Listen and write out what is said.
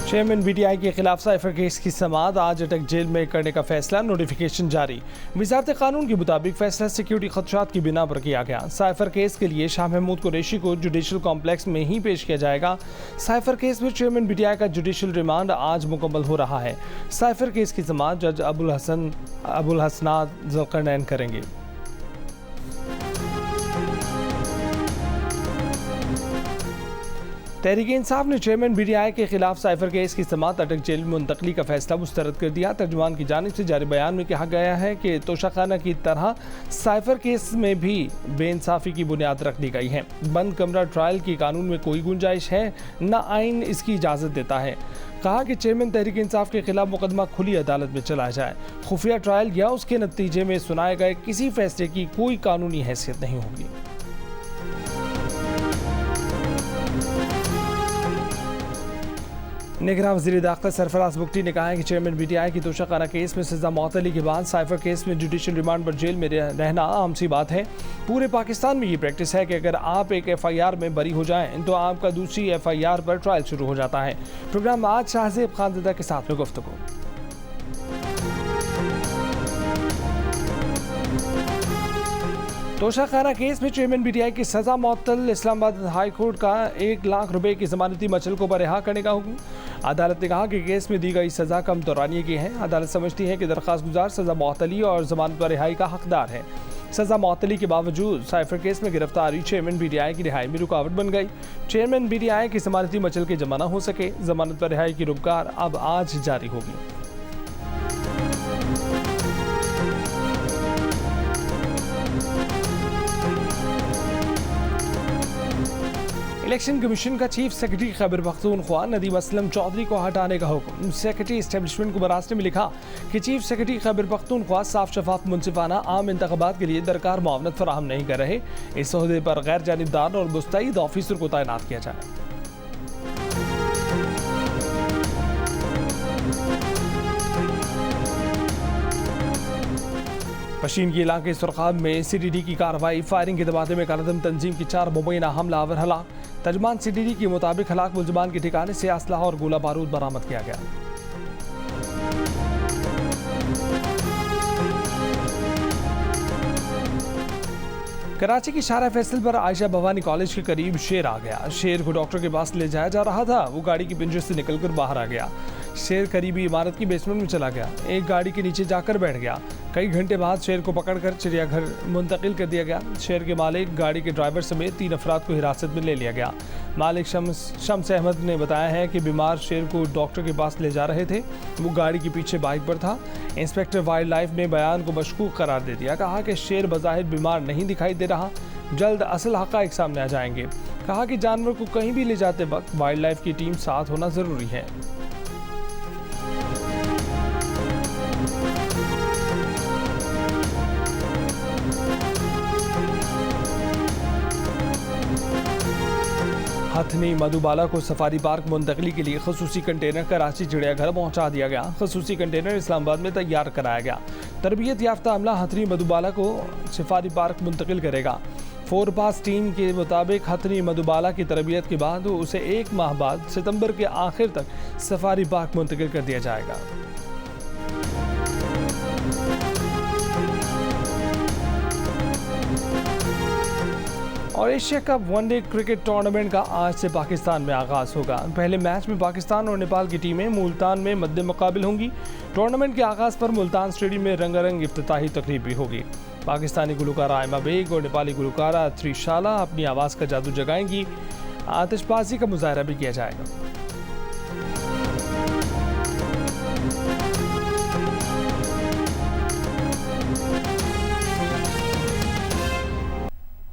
Chairman BTI के खिलाफ cipher case की समाअत आज अटक जेल में करने का फैसला, नोटिफिकेशन जारी। वजारत कानून के मुताबिक फैसला सिक्योरिटी खदशात की बिना पर किया गया। साइफर केस के लिए शाह महमूद कुरैशी को जुडिशल कॉम्प्लेक्स में ही पेश किया जाएगा। साइफर केस में चेयरमैन बीटीआई का जुडिशल रिमांड आज मुकम्मल हो रहा है। साइफर केस की समाअत जज अबुल हसनात ज़ुल्करनैन करेंगे। तहरीक इंसाफ ने चेयरमैन बीटीआई के खिलाफ साइफर केस की समाअत अटक जेल में मुंतकली का फैसला मुस्तरद कर दिया। तर्जुमान की जानिब से जारी बयान में कहा गया है कि तोशाखाना की तरह साइफर केस में भी बेइंसाफी की बुनियाद रख दी गई है। बंद कमरा ट्रायल की कानून में कोई गुंजाइश है, न आइन इसकी इजाज़त देता है। कहा कि चेयरमैन तहरीक इंसाफ के खिलाफ मुकदमा खुली अदालत में चलाया जाए। खुफिया ट्रायल या उसके नतीजे में सुनाए गए किसी फैसले की कोई कानूनी हैसियत नहीं होगी। निगरान वज़ीर दाखिला सरफराज बुगटी ने कहा है कि चेयरमैन बीटीआई की तोशाखाना केस में सजा मअतली के बाद साइफर केस में जुडिशल रिमांड पर जेल में रहना आम सी बात है। पूरे पाकिस्तान में ये प्रैक्टिस है कि अगर आप एक FIR में बरी हो जाएं तो आपका दूसरी FIR पर ट्रायल शुरू हो जाता है। प्रोग्राम आज शाहज़ेब खानज़ादा के साथ में गुफ्तगू। तोशाखाना केस में चेयरमैन बीटीआई की सजा मअतल। इस्लामाबाद हाई कोर्ट का 1 लाख रुपए की जमानती मचलकों पर रिहा करने का हुक्म। अदालत ने कहा कि केस में दी गई सजा कम दौरानिए की है। अदालत समझती है कि दरख्वास्त गुजार सजा मअतली और जमानत पर रिहाई का हकदार है। सजा मअतली के बावजूद साइफर केस में गिरफ्तारी चेयरमैन बीटीआई की रिहाई में रुकावट बन गई। चेयरमैन बीटीआई की जमानती मचलके जमा न हो सके। जमानत पर रिहाई की रुपकार अब आज जारी होगी। इलेक्शन कमीशन का चीफ सेक्रेटरी खैबर पख्तूनख्वा नदीम असलम चौधरी को हटाने का हुक्म। सेक्रेटरी एस्टेब्लिशमेंट को बरास्ते में लिखा कि चीफ सेक्रेटरी खैबर पख्तूनख्वा साफ शफाफ मुनसिफाना आम इंतखाबात के लिए दरकार मुआवनत फराहम नहीं कर रहे। इस ओहदे पर गैर जानिबदार और मुस्तैद ऑफिसर को तैनात किया जाए। पशीन के इलाके सुरखाब में CDD की कार्रवाई। फायरिंग के दबाते में कालदम तंजीम की 4 मुबैना हमलावर हलाक। तर्जमान CDD के मुताबिक हलाक मुलजमान के ठिकाने से असलहा और गोला बारूद बरामद किया गया। कराची की शारा फैसल पर आयशा भवानी कॉलेज के करीब शेर आ गया। शेर को डॉक्टर के पास ले जाया जा रहा था। वो गाड़ी की पिंजरे से निकलकर बाहर आ गया। शेर करीबी इमारत की बेसमेंट में चला गया। एक गाड़ी के नीचे जाकर बैठ गया। कई घंटे बाद शेर को पकड़कर चिड़ियाघर मुंतकिल कर दिया गया। शेर के मालिक, गाड़ी के ड्राइवर समेत 3 अफराद को हिरासत में ले लिया गया। मालिक शम्स अहमद ने बताया है कि बीमार शेर को डॉक्टर के पास ले जा रहे थे। वो गाड़ी के पीछे बाइक पर था। इंस्पेक्टर वाइल्ड लाइफ ने बयान को मशकूक करार दे दिया। कहा कि शेर बज़ाहिर बीमार नहीं दिखाई दे रहा, जल्द असल हक़ाइक़ सामने आ जाएंगे। कहा कि जानवर को कहीं भी ले जाते वक्त वाइल्ड लाइफ की टीम साथ होना ज़रूरी है। हथनी मधुबाला को सफारी पार्क मुंतकली के लिए खसूसी कंटेनर कराची चिड़ियाघर पहुंचा दिया गया। खसूसी कंटेनर इस्लामाबाद में तैयार कराया गया। तरबियत याफ्ता अमला हथनी मधुबाला को सफारी पार्क मुंतकिल करेगा। फोरपास टीम के मुताबिक हथनी मधुबाला की तरबियत के बाद उसे 1 माह बाद सितंबर के आखिर तक सफारी पार्क मुंतकिल कर दिया जाएगा। और Asia cup one day cricket tournament का आज से पाकिस्तान में आगाज़ होगा। पहले मैच में पाकिस्तान और नेपाल की टीमें मुल्तान में मद्दे मुकाबिल होंगी। टूर्नामेंट के आगाज़ पर मुल्तान स्टेडियम में रंगारंग इफ्तिताही तकरीब भी होगी। पाकिस्तानी गुलकारा आयमा बेग और नेपाली गुलकारा त्रिशाला अपनी आवाज़ का जादू जगाएंगी। आतिशबाजी का मुजाहरा भी किया जाएगा।